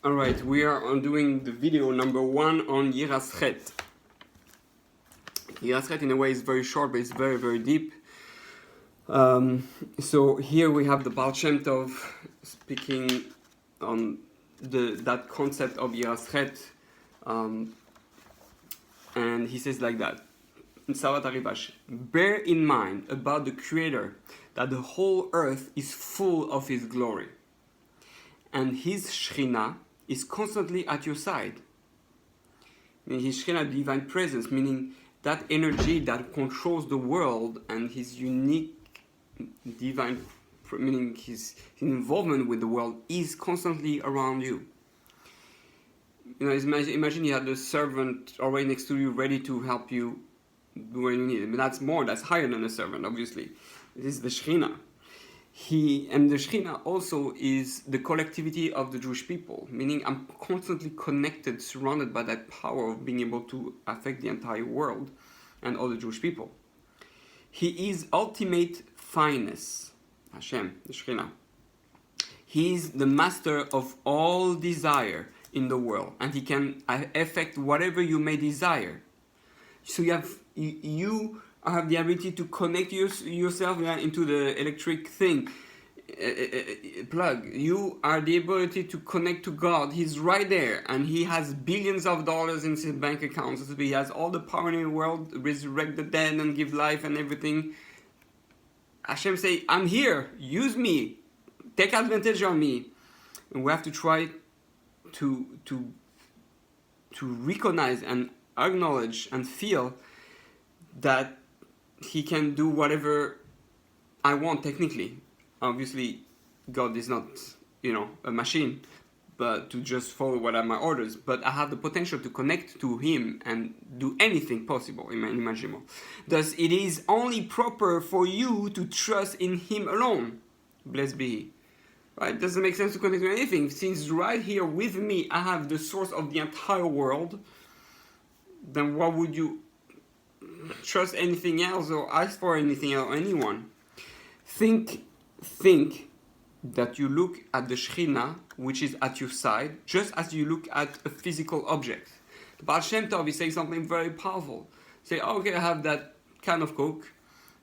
Alright, we are doing the video number 1 on YIRAS CHET. YIRAS CHET in a way is very short, but it's very, very deep. So here we have the Baal Shem Tov speaking on that concept of YIRAS CHET. And he says like that. In Savat Aribash, bear in mind about the Creator that the whole earth is full of His glory. And His Shekhinah is constantly at your side. Meaning His Shekhinah, divine presence, meaning that energy that controls the world and His unique divine, meaning His involvement with the world is constantly around you. You know, imagine you had the servant already next to you, ready to help you when you need it. But that's higher than a servant, obviously. This is the Shekhinah. And the Shekhinah also is the collectivity of the Jewish people, meaning I'm constantly connected, surrounded by that power of being able to affect the entire world and all the Jewish people. He is ultimate fineness, Hashem, the Shekhinah. He is the master of all desire in the world, and He can affect whatever you may desire. So you have the ability to connect yourself into the electric thing, plug. You are the ability to connect to God. He's right there, and He has billions of dollars in His bank accounts. He has all the power in the world, resurrect the dead and give life and everything. Hashem say, I'm here, use me, take advantage of me. And we have to try to recognize and acknowledge and feel that He can do whatever I want technically. Obviously, God is not, a machine, but to just follow what are my orders. But I have the potential to connect to Him and do anything possible, imaginable. Thus, it is only proper for you to trust in Him alone. Blessed be He. Right? It doesn't make sense to connect to anything. Since right here with me, I have the source of the entire world, then why would you trust anything else or ask for anything else or anyone? Think that you look at the Shekhinah, which is at your side, just as you look at a physical object. The Baal Shem Tov is saying something very powerful. Say, okay, I have that can of Coke,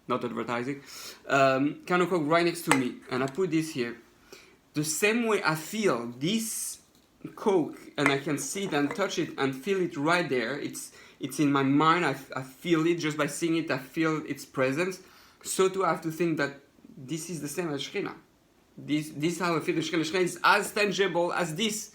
not advertising, can of Coke right next to me, and I put this here. The same way I feel this Coke, and I can see it and touch it and feel it right there. It's in my mind. I feel it just by seeing it. I feel its presence. So too, I have to think that this is the same as Shekhinah. This how I feel the Shekhinah. Shekhinah is as tangible as this,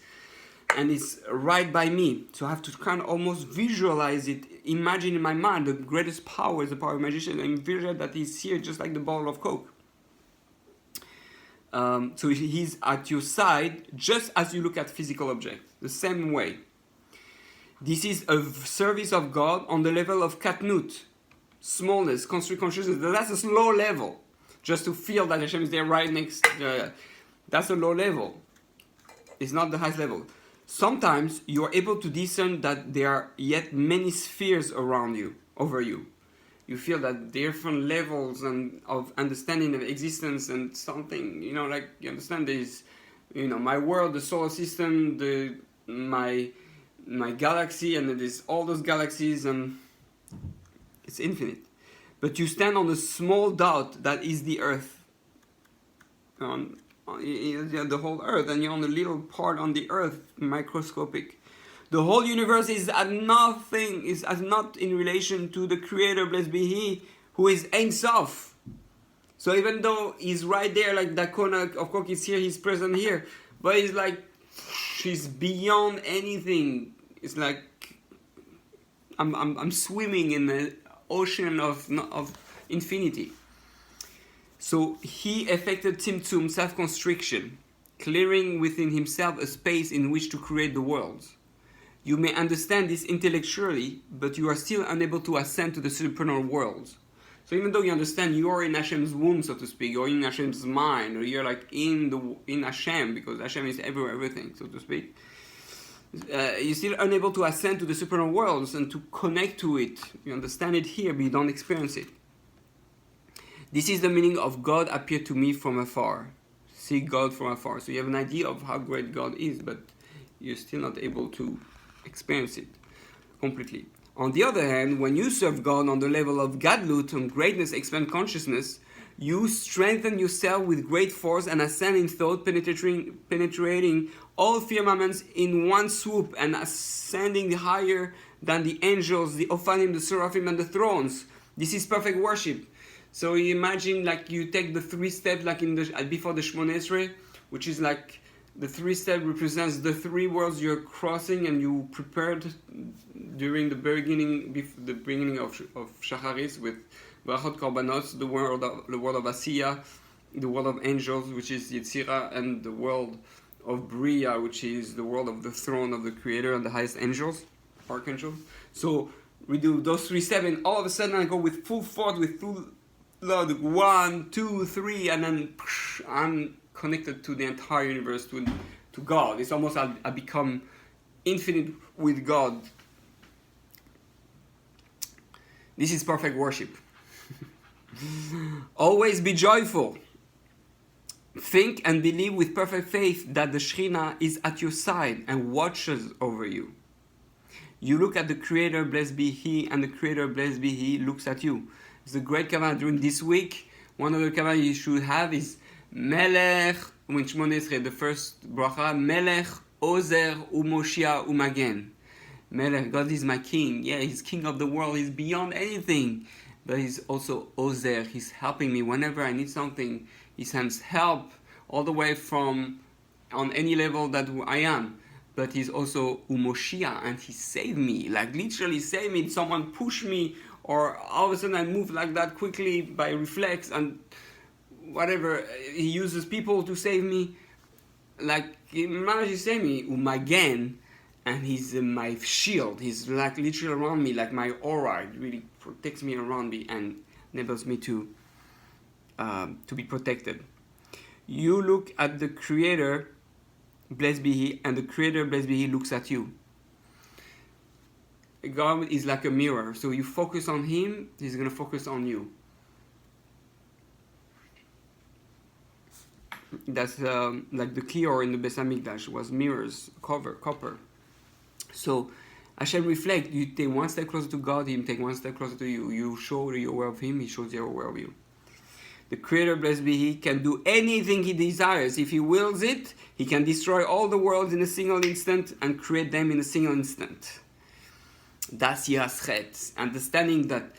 and it's right by me. So I have to kind of almost visualize it, imagine in my mind. The greatest power is the power of imagination, and visualize that He's here, just like the bottle of Coke. So He's at your side, just as you look at physical objects, the same way. This is a service of God on the level of katnut, smallness, construct consciousness. That's a low level. Just to feel that Hashem is there right next. That's a low level. It's not the highest level. Sometimes you are able to discern that there are yet many spheres around you, over you. You feel that different levels and of understanding of existence and something, like you understand there's, my world, the solar system, my galaxy, and there's all those galaxies, and it's infinite. But you stand on a small dot that is the earth, on the whole earth, and you're on a little part on the earth, microscopic. The whole universe is as nothing, is as not in relation to the Creator, blessed be He, who is Ein Sof. So even though He's right there, like that corner of Coke is here, He's present here, but He's like, He's beyond anything. It's like I'm swimming in the ocean of infinity. So He effected Tzimtzum, self-constriction, clearing within Himself a space in which to create the worlds. You may understand this intellectually, but you are still unable to ascend to the supernal worlds. So even though you understand you are in Hashem's womb, so to speak, or in Hashem's mind, or you're like in Hashem, because Hashem is everywhere, everything, so to speak, you're still unable to ascend to the supernal worlds and to connect to it. You understand it here, but you don't experience it. This is the meaning of God appeared to me from afar. See God from afar. So you have an idea of how great God is, but you're still not able to experience it completely. On the other hand, when you serve God on the level of Gadlut, on greatness, expand consciousness, you strengthen yourself with great force and ascend in thought, penetrating all firmaments in one swoop and ascending higher than the angels, the Ophanim, the Seraphim, and the thrones. This is perfect worship. So you imagine like you take the 3 steps like in the before the Shmoneh Esrei, which is like the 3 steps represents the 3 worlds you're crossing, and you prepared during the beginning of Shacharis with Brachot Korbanos, the world of Asiya, the world of angels, which is Yetzirah, and the world of Bria, which is the world of the throne of the Creator and the highest angels, archangels. So we do those 3 steps, and all of a sudden I go with full force, with full load, 1, 2, 3, and then I'm connected to the entire universe, to God. It's almost I become infinite with God. This is perfect worship. Always be joyful. Think and believe with perfect faith that the Shekhinah is at your side and watches over you. You look at the Creator, blessed be He, and the Creator, blessed be He, looks at you. It's a great kavanah during this week. One of the kavanah you should have is Melech, when Shmoneh Esrei, the first bracha, Melech, Ozer, Umoshia, Umagen. Melech, God is my king. Yeah, He's king of the world. He's beyond anything. But He's also Ozer. He's helping me whenever I need something. He sends help all the way from on any level that I am. But He's also Umoshia, and He saved me. Like literally saved me. Someone pushed me, or all of a sudden I move like that quickly by reflex, and whatever. He uses people to save me. Like He managed to save me. Umagen. And He's my shield. He's like literally around me, like my aura. It really protects me around me and enables me to be protected. You look at the Creator, blessed be He, and the Creator, blessed be He, looks at you. God is like a mirror. So you focus on Him, He's going to focus on you. That's like the Kior in the Beis Hamikdash was mirrors, copper. So Hashem reflect. You take one step closer to God, He take one step closer to you. You show you're aware of Him, He shows you're aware of you. The Creator, blessed be He, can do anything He desires. If He wills it, He can destroy all the worlds in a single instant and create them in a single instant. That's Yiras CHET. Understanding that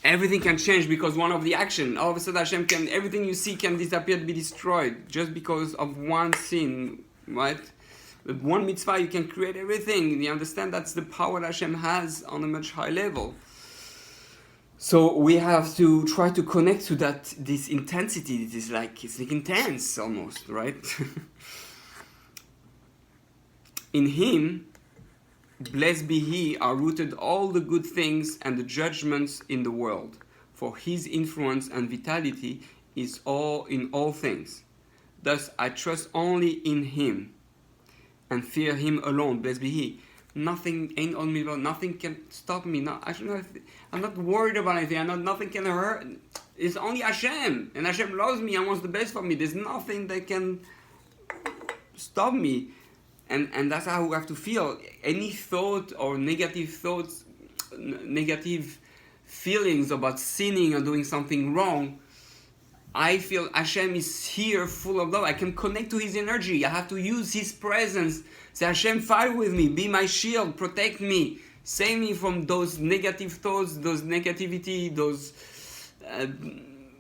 everything can change because one of the action. All of a sudden Hashem can, everything you see can disappear, be destroyed just because of one sin, right? With one mitzvah you can create everything. You understand that's the power that Hashem has on a much higher level. So we have to try to connect to that, this intensity. It's like intense almost, right? In Him, blessed be He, are rooted all the good things and the judgments in the world. For His influence and vitality is all in all things. Thus I trust only in Him and fear Him alone. Blessed be He. Nothing ain't on me, nothing can stop me. I'm not worried about anything. Nothing can hurt. It's only Hashem, and Hashem loves me and wants the best for me. There's nothing that can stop me, and that's how we have to feel. Any thought or negative thoughts, negative feelings about sinning or doing something wrong, I feel Hashem is here full of love. I can connect to His energy. I have to use His presence. Say, Hashem, fight with me. Be my shield. Protect me. Save me from those negative thoughts, those negativity, those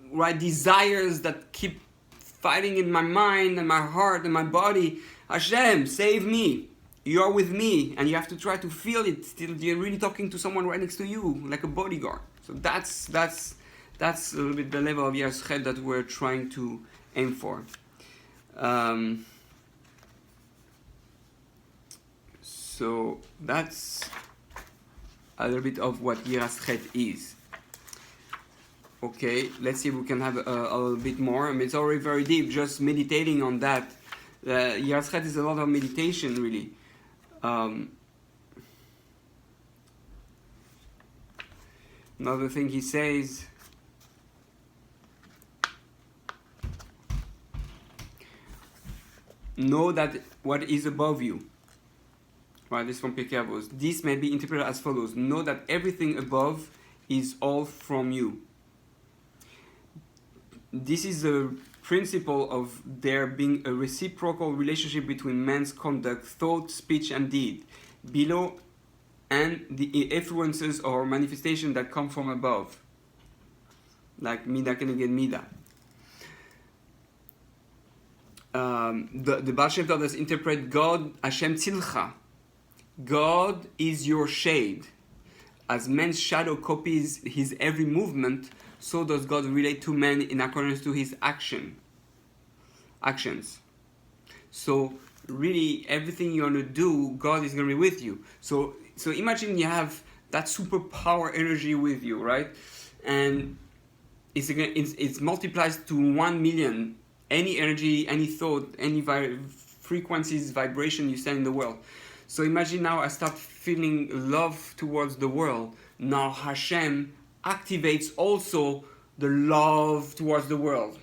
right desires that keep fighting in my mind and my heart and my body. Hashem, save me. You are with me. And you have to try to feel it. Still, you're really talking to someone right next to you, like a bodyguard. So that's a little bit the level of Yiras CHET that we're trying to aim for. So that's a little bit of what Yiras CHET is. Okay, let's see if we can have a little bit more. I mean, it's already very deep, just meditating on that. Yiras CHET is a lot of meditation, really. Another thing he says, know that what is above you. Right, this is from Pirkei Avos. This may be interpreted as follows: know that everything above is all from you. This is the principle of there being a reciprocal relationship between man's conduct, thought, speech, and deed below, and the influences or manifestation that come from above, like Mida Keneged Mida. The Baal Shem Tov does interpret God, Hashem Tzilcha. God is your shade. As man's shadow copies his every movement, so does God relate to man in accordance to his actions. So really, everything you're gonna do, God is gonna be with you. So imagine you have that superpower energy with you, right? And it's multiplies to 1 million. Any energy, any thought, any frequencies, vibration you send in the world. So imagine now I start feeling love towards the world. Now Hashem activates also the love towards the world.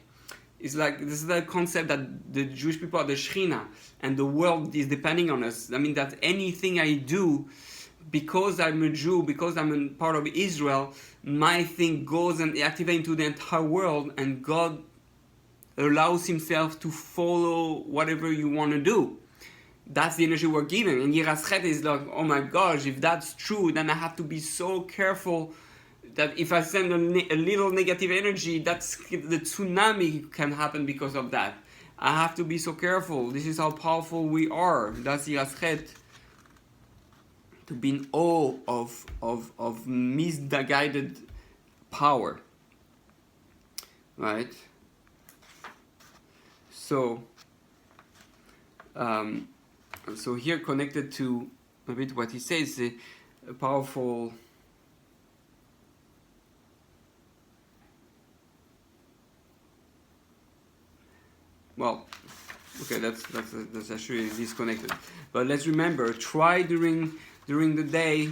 It's like, this is the concept that the Jewish people are the Shekhinah, and the world is depending on us. I mean that anything I do, because I'm a Jew, because I'm a part of Israel, my thing goes and activates into the entire world, and God allows himself to follow whatever you want to do. That's the energy we're given. And YIRAS CHET is like, oh my gosh, if that's true, then I have to be so careful that if I send a little negative energy, that's the tsunami can happen because of that. I have to be so careful. This is how powerful we are. That's YIRAS CHET. To be in awe of misguided power. Right? So here connected to a bit what he says, a powerful okay, that's actually disconnected. But let's remember, try during the day,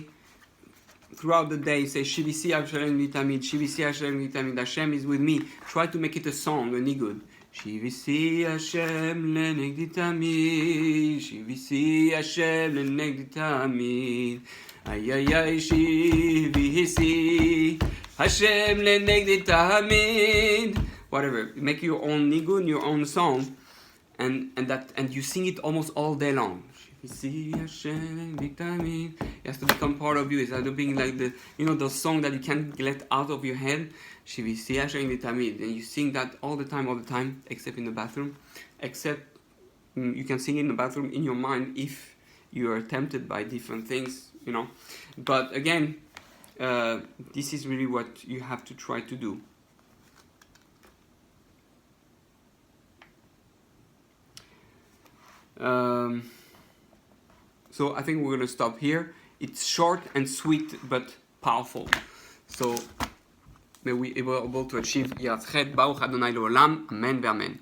throughout the day, say Shivisi Hashem Vitamid, Shivisi Hashem Vitamid, Hashem is with me. Try to make it a song, a nigud. Shivisi Hashem lenegdi tamid, Shivisi Hashem lenegdi tamid, ay ay ay Shivisi Hashem lenegdi tamid. Whatever, make your own nigun, your own song, and you sing it almost all day long. Shivisi Hashem lenegdi tamid. It has to become part of you. It's like being like the song that you can't let out of your head. Shivisi Hashem Vitamid, and you sing that all the time, except in the bathroom. Except you can sing in the bathroom in your mind if you are tempted by different things, But again, this is really what you have to try to do. So I think we're going to stop here. It's short and sweet, but powerful. So may we be able to achieve YIRAS CHET. Baruch Adonai Leolam. Amen ve'amen.